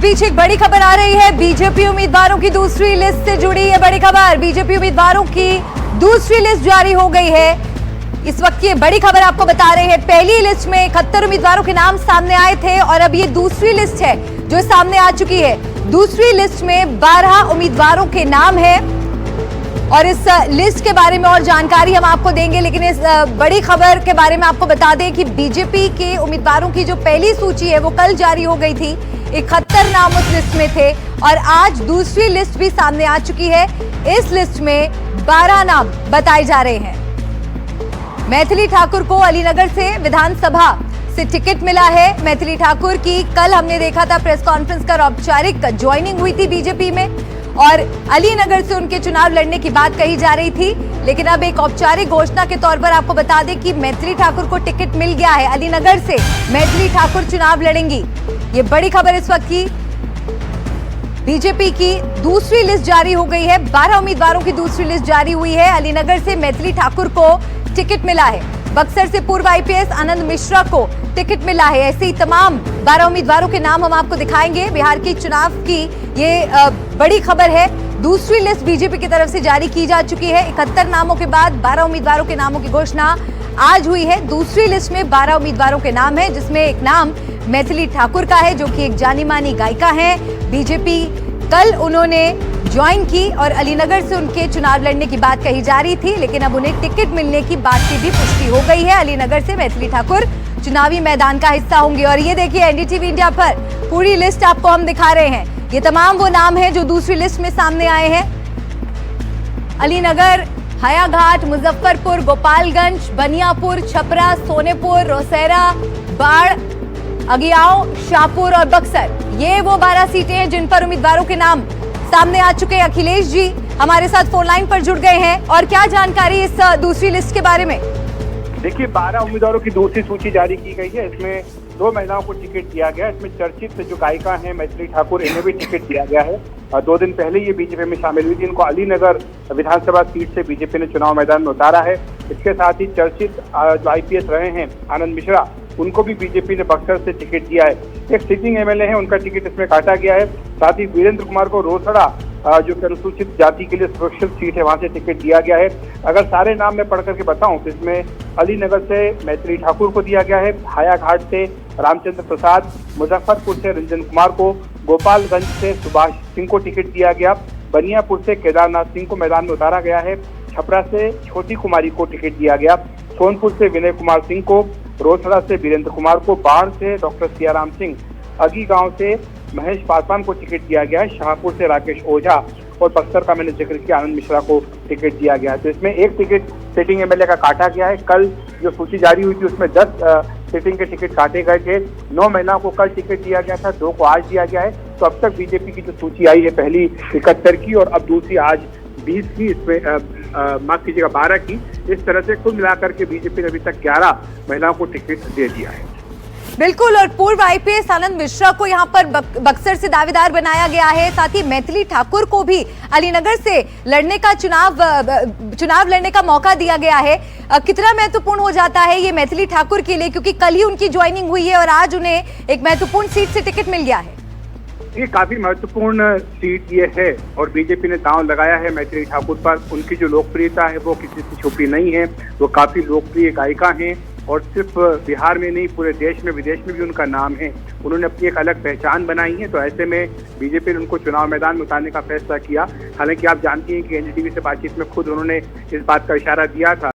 बीच एक बड़ी खबर आ रही है। बीजेपी उम्मीदवारों की दूसरी लिस्ट से जुड़ी है बड़ी खबर। बीजेपी उम्मीदवारों की दूसरी लिस्ट जारी हो गई है। इस वक्त की बड़ी खबर आपको बता रहे हैं। पहली लिस्ट में 71 उम्मीदवारों के नाम सामने आए थे और अब ये दूसरी लिस्ट है जो सामने आ चुकी है। दूसरी लिस्ट में 12 उम्मीदवारों के नाम है और इस लिस्ट के बारे में और जानकारी हम आपको देंगे, लेकिन इस बड़ी खबर के बारे में आपको बता दें कि बीजेपी के उम्मीदवारों की जो पहली सूची है वो कल जारी हो गई थी। 71 नाम उस लिस्ट में थे और आज दूसरी लिस्ट भी सामने आ चुकी है। इस लिस्ट में 12 नाम बताए जा रहे हैं। मैथिली ठाकुर को अलीनगर से विधानसभा से टिकट मिला है। मैथिली ठाकुर की कल हमने देखा था प्रेस कॉन्फ्रेंस कर औपचारिक ज्वाइनिंग हुई थी बीजेपी में और अलीनगर से उनके चुनाव लड़ने की बात कही जा रही थी, लेकिन अब एक औपचारिक घोषणा के तौर पर आपको बता दें कि मैथिली ठाकुर को टिकट मिल गया है। अलीनगर से मैथिली ठाकुर चुनाव लड़ेंगी। ये बड़ी खबर इस वक्त की। बीजेपी की दूसरी लिस्ट जारी हो गई है। 12 उम्मीदवारों की दूसरी लिस्ट जारी हुई है। अलीनगर से मैथिली ठाकुर को टिकट मिला है। बक्सर से पूर्व आईपीएस आनंद मिश्रा को टिकट मिला है। ऐसे ही तमाम 12 उम्मीदवारों के नाम हम आपको दिखाएंगे। बिहार की चुनाव की ये बड़ी खबर है। दूसरी लिस्ट बीजेपी की तरफ से जारी की जा चुकी है। 71 नामों के बाद 12 उम्मीदवारों के नामों की घोषणा आज हुई है। दूसरी लिस्ट में 12 उम्मीदवारों के नाम है, जिसमें एक नाम मैथिली ठाकुर का है जो कि एक जानी मानी गायिका है। बीजेपी कल उन्होंने ज्वाइन की और अलीनगर से उनके चुनाव लड़ने की बात कही जा रही थी, लेकिन अब उन्हें टिकट मिलने की बात की भी पुष्टि हो गई है। अलीनगर से मैथिली ठाकुर चुनावी मैदान का हिस्सा होंगे। और ये देखिए एनडीटीवी इंडिया पर पूरी लिस्ट आपको हम दिखा रहे हैं। ये तमाम वो नाम हैं जो दूसरी लिस्ट में सामने आए हैं। अलीनगर, हयाघाट, मुजफ्फरपुर, गोपालगंज, बनियापुर, छपरा, सोनेपुर, रोसैरा, बाढ़, अगियाओं, शाहपुर और बक्सर, ये वो 12 सीटें हैं जिन पर उम्मीदवारों के नाम सामने आ चुके हैं। अखिलेश जी हमारे साथ फोन लाइन पर जुड़ गए हैं और क्या जानकारी इस दूसरी लिस्ट के बारे में? देखिए 12 उम्मीदवारों की दूसरी सूची जारी की गई है। इसमें 2 महिलाओं को टिकट दिया गया है। इसमें चर्चित जो गायिका हैं मैथिली ठाकुर, इन्हें भी टिकट दिया गया है। 2 दिन पहले ये बीजेपी में शामिल हुई थी। इनको अलीनगर विधानसभा सीट से बीजेपी ने चुनाव मैदान में उतारा है। इसके साथ ही चर्चित जो आईपीएस रहे हैं आनंद मिश्रा, उनको भी बीजेपी ने बक्सर से टिकट दिया है। एक सिटिंग एमएलए है, उनका टिकट इसमें काटा गया है। साथ ही वीरेंद्र कुमार को रोसड़ा जो कि अनुसूचित जाति के लिए सुरक्षित सीट है, वहां से टिकट दिया गया है। अगर सारे नाम मैं पढ़ करके बताऊं तो इसमें अलीनगर से मैथिली ठाकुर को दिया गया है, हायाघाट से रामचंद्र प्रसाद, मुजफ्फरपुर से रंजन कुमार को, गोपालगंज से सुभाष सिंह को टिकट दिया गया, बनियापुर से केदारनाथ सिंह को मैदान में उतारा गया है, छपरा से छोटी कुमारी को टिकट दिया गया, सोनपुर से विनय कुमार सिंह को, रोसड़ा से वीरेंद्र कुमार को, बाढ़ से डॉक्टर सियाराम सिंह, अगी गांव से महेश पासवान को टिकट दिया गया है, शाहपुर से राकेश ओझा और बक्सर का मैंने जिक्र किया आनंद मिश्रा को टिकट दिया गया है। तो इसमें एक टिकट सिटिंग एमएलए का काटा गया है। कल जो सूची जारी हुई थी उसमें 10 सिटिंग के टिकट काटे गए थे। 9 महिलाओं को कल टिकट दिया गया था, 2 को आज दिया गया है। तो अब तक बीजेपी की जो सूची आई है पहली 71 की और अब दूसरी आज 20 की, इसमें माफ कीजिएगा 12 की। इस तरह से कुल मिलाकर के बीजेपी ने अभी तक 11 महिलाओं को टिकट दे दिया है। बिल्कुल, और पूर्व आईपीएस आनंद मिश्रा को यहाँ पर बक्सर से दावेदार बनाया गया है। साथ ही मैथिली ठाकुर को भी अलीनगर से लड़ने का चुनाव लड़ने का मौका दिया गया है। कितना महत्वपूर्ण हो जाता है ये मैथिली ठाकुर के लिए, क्योंकि कल ही उनकी ज्वाइनिंग हुई है और आज उन्हें एक महत्वपूर्ण सीट से टिकट मिल गया है। ये काफी महत्वपूर्ण सीट ये है और बीजेपी ने दांव लगाया है मैथिली ठाकुर पर। उनकी जो लोकप्रियता है वो किसी से छुपी नहीं है। वो काफी लोकप्रिय गायिका हैं और सिर्फ बिहार में नहीं पूरे देश में विदेश में भी उनका नाम है। उन्होंने अपनी एक अलग पहचान बनाई है। तो ऐसे में बीजेपी ने उनको चुनाव मैदान में उतारने का फैसला किया। हालांकि आप जानती हैं कि एनडीटीवी से बातचीत में खुद उन्होंने इस बात का इशारा दिया था